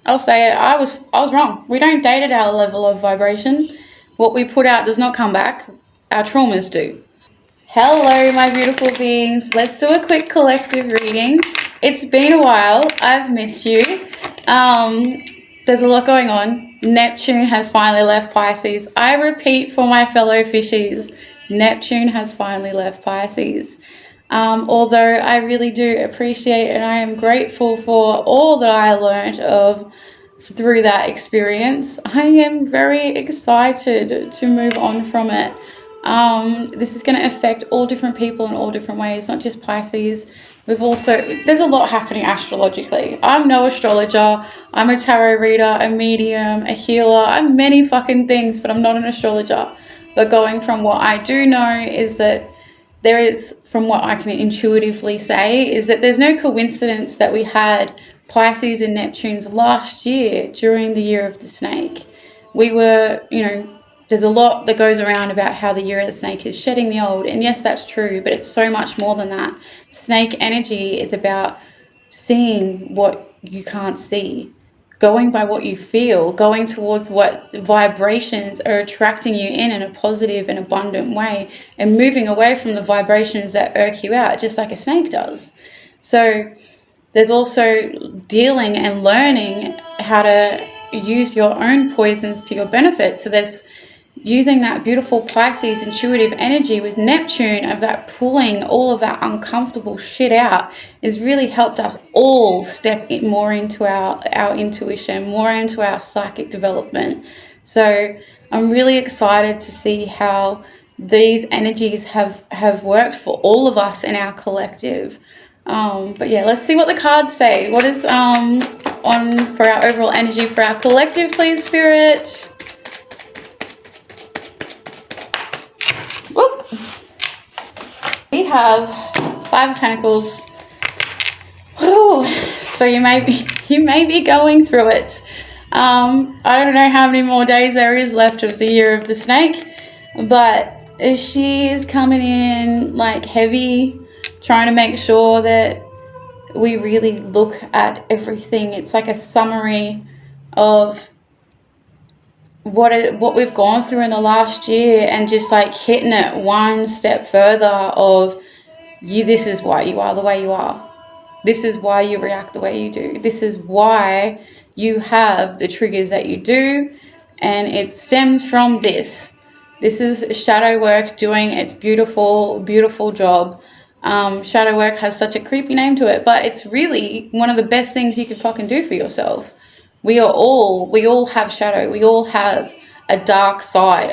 I'll say it. I was wrong. We don't date at our level of vibration. What we put out does not come back. Our traumas do. Hello, my beautiful beings. Let's do a quick collective reading. It's been a while. I've missed you. There's a lot going on. Neptune has finally left Pisces. I repeat for my fellow fishies, Neptune has finally left Pisces. Although I really do appreciate and I am grateful for all that I learned through that experience, I am very excited to move on from it. This is going to affect all different people in all different ways, not just Pisces. There's a lot happening astrologically. I'm no astrologer. I'm a tarot reader, a medium, a healer. I'm many fucking things, but I'm not an astrologer. But going from what I do know is that from what I can intuitively say, is that there's no coincidence that we had Pisces and Neptunes last year during the year of the snake. We were, there's a lot that goes around about how the year of the snake is shedding the old. And yes, that's true, but it's so much more than that. Snake energy is about seeing what you can't see, going by what you feel, going towards what vibrations are attracting you in a positive and abundant way, and moving away from the vibrations that irk you out, just like a snake does. So there's also dealing and learning how to use your own poisons to your benefit. So there's using that beautiful Pisces intuitive energy with Neptune of that pulling all of that uncomfortable shit out has really helped us all step more into our intuition, more into our psychic development. So I'm really excited to see how these energies have worked for all of us in our collective. But yeah, let's see what the cards say. What is on for our overall energy for our collective, please, Spirit? Whoop. We have Five of Pentacles. Whew. So you may be going through it. I don't know how many more days there is left of the year of the snake, but she is coming in like heavy, trying to make sure that we really look at everything. It's like a summary of what we've gone through in the last year, and just like hitting it one step further of this is why you are the way you are. This is why you react the way you do. This is why you have the triggers that you do, and it stems from this. This is shadow work doing its beautiful, beautiful job. Shadow work has such a creepy name to it, but it's really one of the best things you can fucking do for yourself. We all have shadow. We all have a dark side.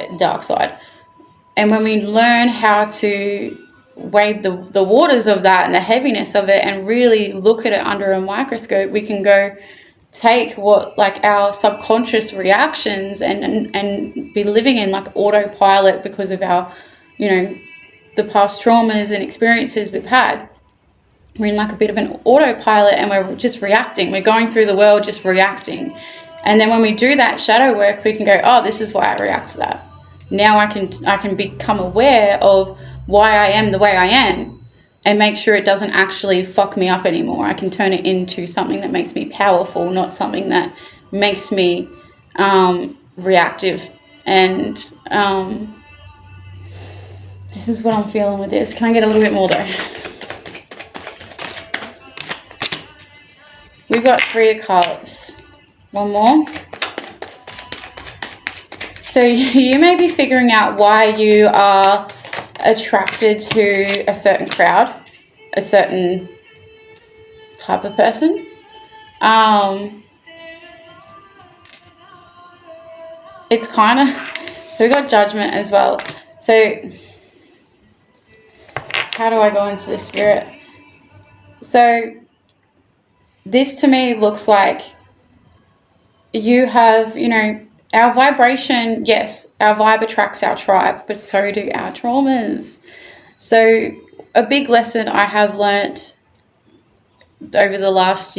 And when we learn how to wade the waters of that and the heaviness of it and really look at it under a microscope, we can go take what like our subconscious reactions and be living in like autopilot because of our, the past traumas and experiences we've had. We're in like a bit of an autopilot and we're just reacting. We're going through the world just reacting. And then when we do that shadow work, we can go, oh, this is why I react to that. Now I can become aware of why I am the way I am and make sure it doesn't actually fuck me up anymore. I can turn it into something that makes me powerful, not something that makes me reactive. And this is what I'm feeling with this. Can I get a little bit more though? We've got Three of Cups. One more. So you may be figuring out why you are attracted to a certain crowd, a certain type of person. It's kind of, so we got Judgment as well. So how do I go into the Spirit? So this to me looks like you have, our vibration, yes, our vibe attracts our tribe, but so do our traumas. So a big lesson I have learnt over the last,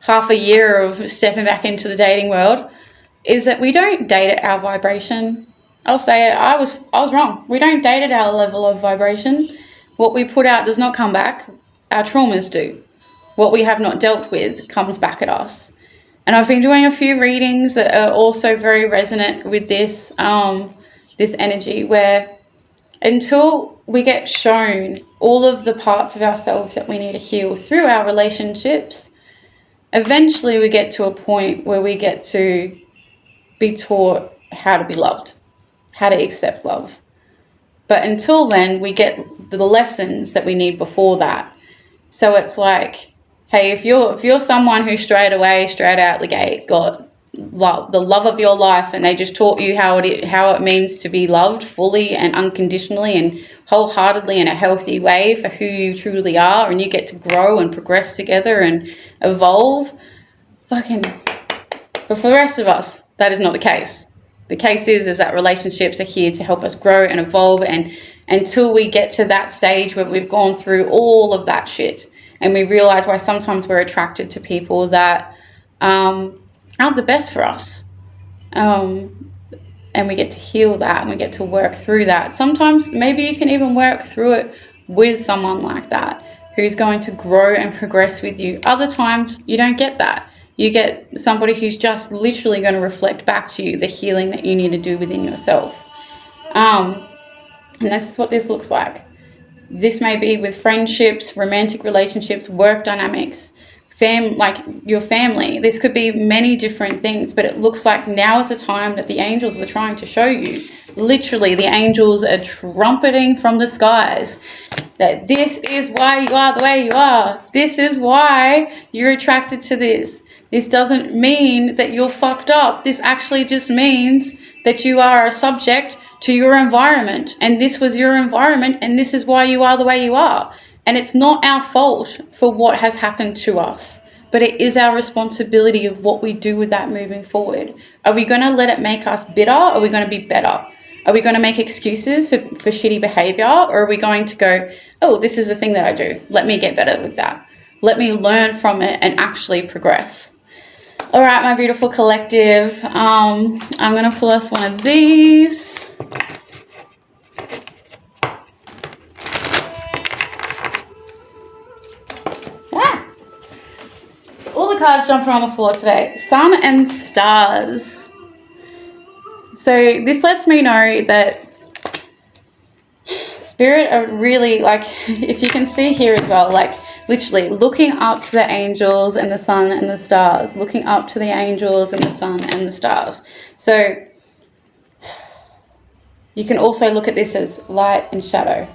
half a year of stepping back into the dating world is that we don't date at our vibration. I'll say it, I was wrong. We don't date at our level of vibration. What we put out does not come back. Our traumas do. What we have not dealt with comes back at us. And I've been doing a few readings that are also very resonant with this, this energy, where until we get shown all of the parts of ourselves that we need to heal through our relationships, eventually we get to a point where we get to be taught how to be loved, how to accept love. But until then, we get the lessons that we need before that. So it's like, hey, if you're someone who straight out the gate got love, the love of your life, and they just taught you how it means to be loved fully and unconditionally and wholeheartedly in a healthy way for who you truly are, and you get to grow and progress together and evolve, but for the rest of us, that is not the case. The case is that relationships are here to help us grow and evolve, and until we get to that stage where we've gone through all of that shit and we realize why sometimes we're attracted to people that aren't the best for us, and we get to heal that and we get to work through that. Sometimes maybe you can even work through it with someone like that who's going to grow and progress with you. Other times you don't get that. You get somebody who's just literally going to reflect back to you the healing that you need to do within yourself. And this is what this looks like. This may be with friendships, romantic relationships, work dynamics, like your family. This could be many different things, but it looks like now is the time that the angels are trying to show you. Literally, the angels are trumpeting from the skies that this is why you are the way you are. This is why you're attracted to this. This doesn't mean that you're fucked up. This actually just means that you are a subject to your environment, and this was your environment, and this is why you are the way you are. And it's not our fault for what has happened to us, but it is our responsibility of what we do with that moving forward. Are we going to let it make us bitter? Or are we going to be better? Are we going to make excuses for shitty behavior? Or are we going to go, oh, this is the thing that I do. Let me get better with that. Let me learn from it and actually progress. All right, my beautiful collective. I'm going to pull us one of these. All the cards jumping on the floor today. Sun and stars. So this lets me know that Spirit are really, like, if you can see here as well, like literally looking up to the angels and the sun and the stars, looking up to the angels and the sun and the stars. So you can also look at this as light and shadow.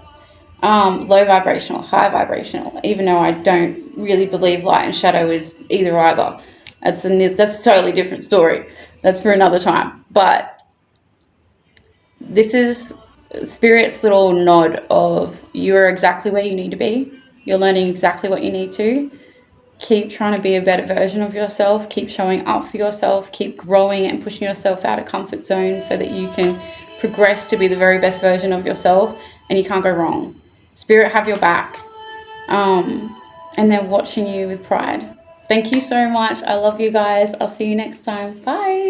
Low vibrational, high vibrational, even though I don't really believe light and shadow is either. That's a totally different story. That's for another time. But this is Spirit's little nod of you're exactly where you need to be. You're learning exactly what you need to. Keep trying to be a better version of yourself. Keep showing up for yourself. Keep growing and pushing yourself out of comfort zones so that you can progress to be the very best version of yourself, and you can't go wrong. Spirit have your back, and they're watching you with pride. Thank you so much. I love you guys. I'll see you next time. Bye.